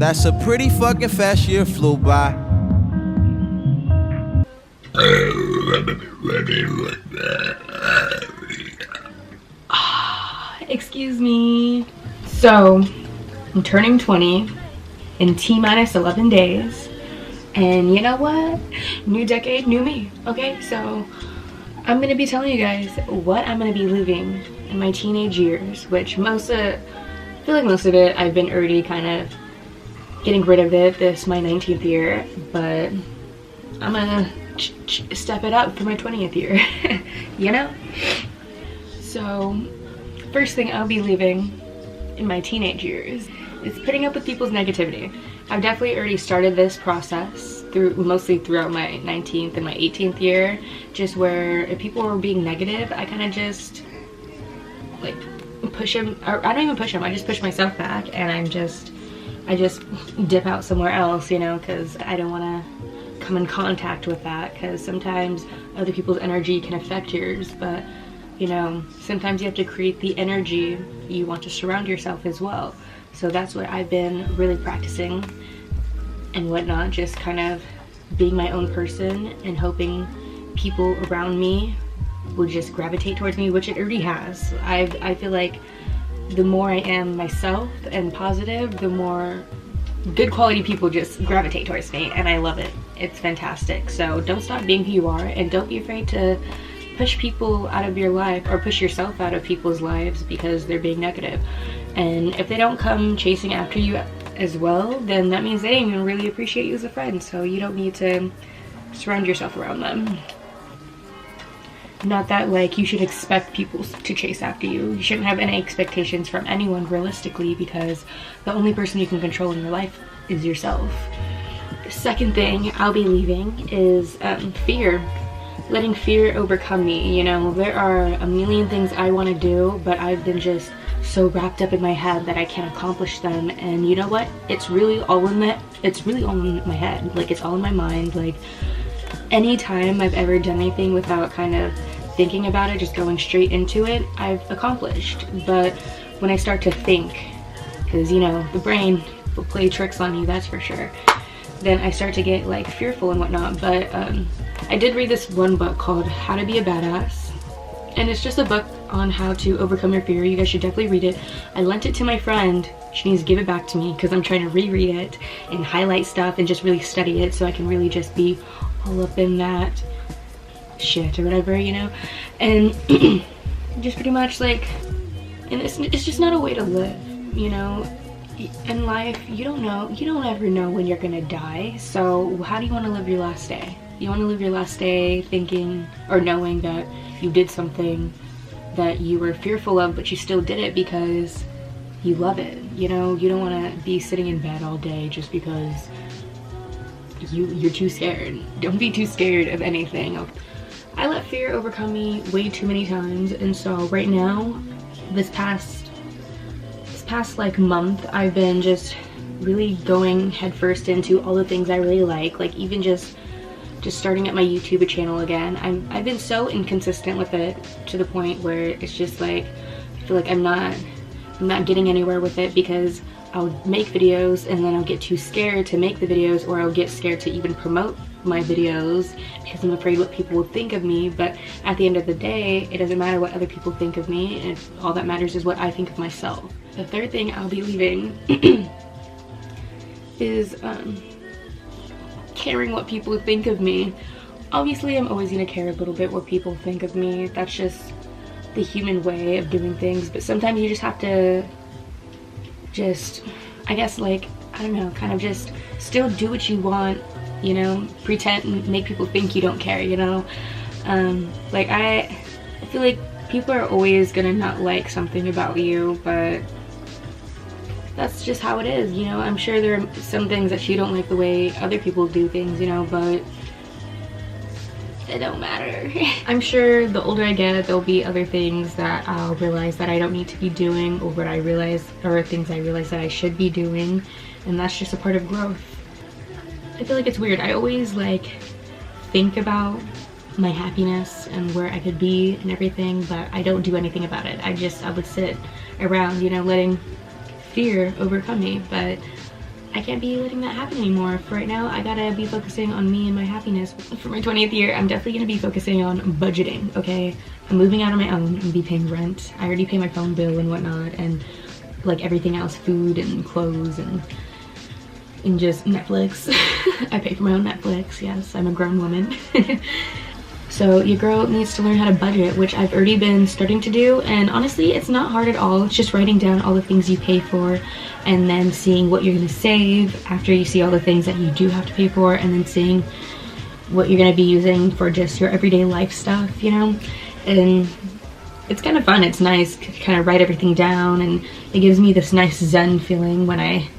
That's a pretty fucking fast year flew by. Excuse me. So, I'm turning 20 in T-minus 11 days. And you know what? New decade, new me. Okay, so I'm gonna be telling you guys what I'm gonna be living in my teenage years, which I feel like most of it I've been already kind of getting rid of it. This is my 19th year, but I'm gonna step it up for my 20th year, you know? So, first thing I'll be leaving in my teenage years is putting up with people's negativity. I've definitely already started this process mostly throughout my 19th and my 18th year, just where if people were being negative, I kind of just like push them, or I don't even push them, I just push myself back, and I just dip out somewhere else, you know, because I don't want to come in contact with that, because sometimes other people's energy can affect yours, but you know, sometimes you have to create the energy you want to surround yourself as well. So that's what I've been really practicing and whatnot, just kind of being my own person and hoping people around me will just gravitate towards me, which it already has. I feel like the more I am myself and positive, the more good quality people just gravitate towards me, and I love it. It's fantastic. So don't stop being who you are, and don't be afraid to push people out of your life, or push yourself out of people's lives because they're being negative. And if they don't come chasing after you as well, then that means they didn't even really appreciate you as a friend, so you don't need to surround yourself around them. Not that like you should expect people to chase after you. You shouldn't have any expectations from anyone realistically, because the only person you can control in your life is yourself. The second thing I'll be leaving is fear. Letting fear overcome me. You know, there are a million things I want to do, but I've been just so wrapped up in my head that I can't accomplish them. And you know what? It's really all in my head. Like, it's all in my mind. Like, anytime I've ever done anything without kind of thinking about it, just going straight into it, I've accomplished. But when I start to think, because you know, the brain will play tricks on you, that's for sure, then I start to get like fearful and whatnot. But I did read this one book called How to Be a Badass, and it's just a book on how to overcome your fear. You guys should definitely read it. I lent it to my friend. She needs to give it back to me because I'm trying to reread it and highlight stuff and just really study it so I can really just be all up in that shit or whatever, you know. And just pretty much like, and it's just not a way to live, you know. In life, you don't ever know when you're gonna die. So how do you want to live your last day? You want to live your last day thinking or knowing that you did something that you were fearful of, but you still did it because you love it. You know, you don't want to be sitting in bed all day just because you're too scared. Don't be too scared of anything. I let fear overcome me way too many times, and so right now, this past like month, I've been just really going headfirst into all the things I really like even just starting up my YouTube channel again. I've been so inconsistent with it to the point where it's just like, I feel like I'm not getting anywhere with it, because I'll make videos and then I'll get too scared to make the videos, or I'll get scared to even promote my videos because I'm afraid what people will think of me. But at the end of the day, it doesn't matter what other people think of me, and all that matters is what I think of myself. The third thing I'll be leaving is caring what people think of me. Obviously, I'm always gonna care a little bit what people think of me. That's just the human way of doing things. But sometimes you just have to I guess, like, I don't know, kind of just still do what you want, you know, pretend and make people think you don't care, you know. Like, I feel like people are always gonna not like something about you, but that's just how it is, you know. I'm sure there are some things that you don't like the way other people do things, you know, but it don't matter. I'm sure the older I get, there'll be other things that I'll realize that I don't need to be doing, or things I realize that I should be doing, and that's just a part of growth. I feel like it's weird. I always like think about my happiness and where I could be and everything, but I don't do anything about it. I would sit around, you know, letting fear overcome me. But I can't be letting that happen anymore. For right now, I gotta be focusing on me and my happiness. For my 20th year, I'm definitely gonna be focusing on budgeting, okay? I'm moving out on my own and be paying rent. I already pay my phone bill and whatnot, and like everything else, food and clothes and just Netflix. I pay for my own Netflix, yes, I'm a grown woman. So your girl needs to learn how to budget, which I've already been starting to do, and honestly it's not hard at all. It's just writing down all the things you pay for and then seeing what you're gonna save after you see all the things that you do have to pay for, and then seeing what you're gonna be using for just your everyday life stuff, you know? And it's kind of fun, it's nice to kind of write everything down, and it gives me this nice zen feeling when I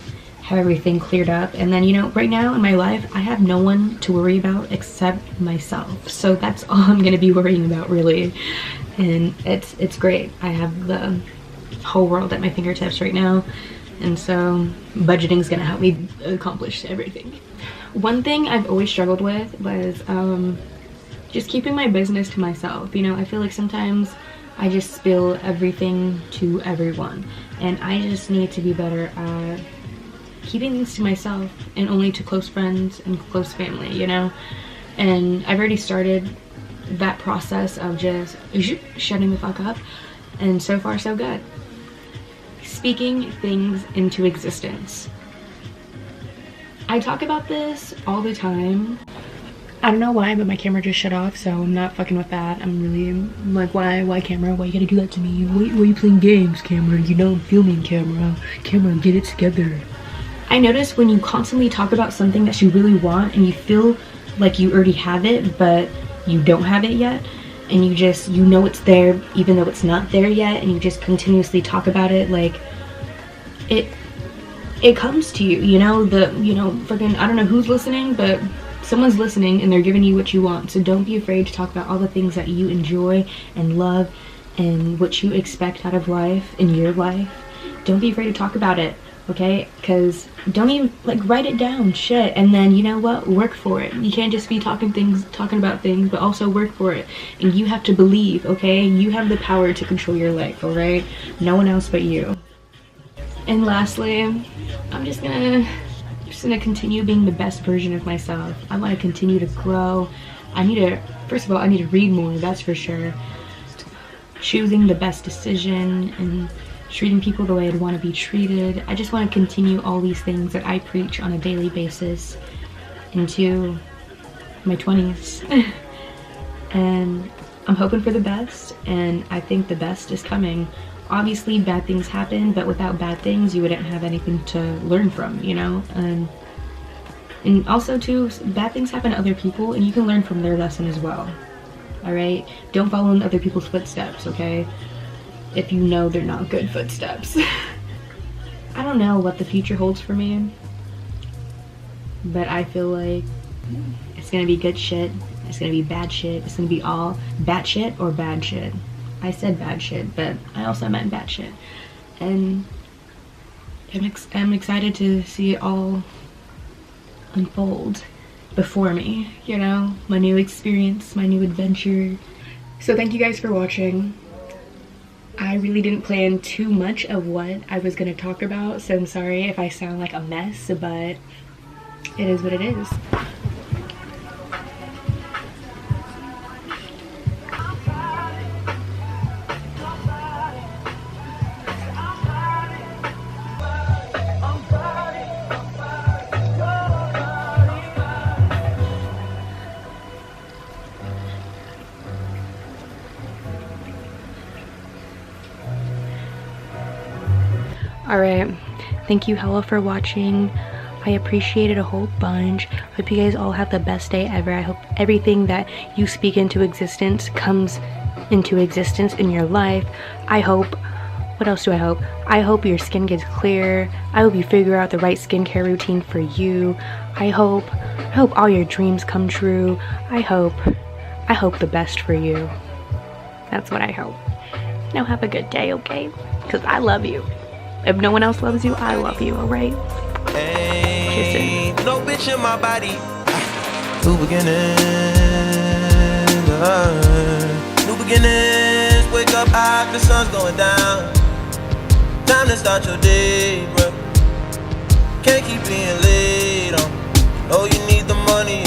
have everything cleared up. And then, you know, right now in my life I have no one to worry about except myself, so that's all I'm gonna be worrying about, really. And it's great. I have the whole world at my fingertips right now, and so budgeting is gonna help me accomplish everything. One thing I've always struggled with was just keeping my business to myself. You know, I feel like sometimes I just spill everything to everyone, and I just need to be better at keeping things to myself and only to close friends and close family, you know? And I've already started that process of just shutting the fuck up, and so far so good. Speaking things into existence. I talk about this all the time. I don't know why, but my camera just shut off, so I'm not fucking with that. I'm like, why camera? Why you gotta do that to me? Why are you playing games, camera? You know I'm filming, camera. Camera, get it together. I notice when you constantly talk about something that you really want and you feel like you already have it, but you don't have it yet, and you know it's there even though it's not there yet, and you just continuously talk about it, like it comes to you, you know? Fucking, I don't know who's listening, but someone's listening and they're giving you what you want. So don't be afraid to talk about all the things that you enjoy and love and what you expect out of life, in your life. Don't be afraid to talk about it, okay? Because don't even, like, write it down, shit, and then, you know what, work for it. You can't just be talking about things, but also work for it. And you have to believe, okay? You have the power to control your life, all right? No one else but you. And lastly, I'm just gonna continue being the best version of myself. I want to continue to grow. First of all, I need to read more, that's for sure. Choosing the best decision and treating people the way I'd want to be treated. I just want to continue all these things that I preach on a daily basis into my 20s. And I'm hoping for the best, and I think the best is coming. Obviously bad things happen, but without bad things you wouldn't have anything to learn from, you know? And also too, bad things happen to other people and you can learn from their lesson as well. Alright? Don't follow in other people's footsteps, okay? If you know they're not good footsteps. I don't know what the future holds for me, but I feel like it's gonna be good shit, it's gonna be bad shit, it's gonna be all bad shit or bad shit. I said bad shit, but I also meant bad shit. And I'm excited to see it all unfold before me, you know? My new experience, my new adventure. So thank you guys for watching. I really didn't plan too much of what I was gonna talk about, so I'm sorry if I sound like a mess, but it is what it is. Alright, thank you hella for watching. I appreciate it a whole bunch. Hope you guys all have the best day ever. I hope everything that you speak into existence comes into existence in your life. I hope, what else do I hope? I hope your skin gets clear. I hope you figure out the right skincare routine for you. I hope all your dreams come true. I hope the best for you. That's what I hope. Now have a good day, okay? Because I love you. If no one else loves you, I love you, alright? Ain't no bitch in my body. New beginnings, new beginnings. Wake up high, the sun's going down. Time to start your day, bro. Can't keep being laid on. Know you need the money,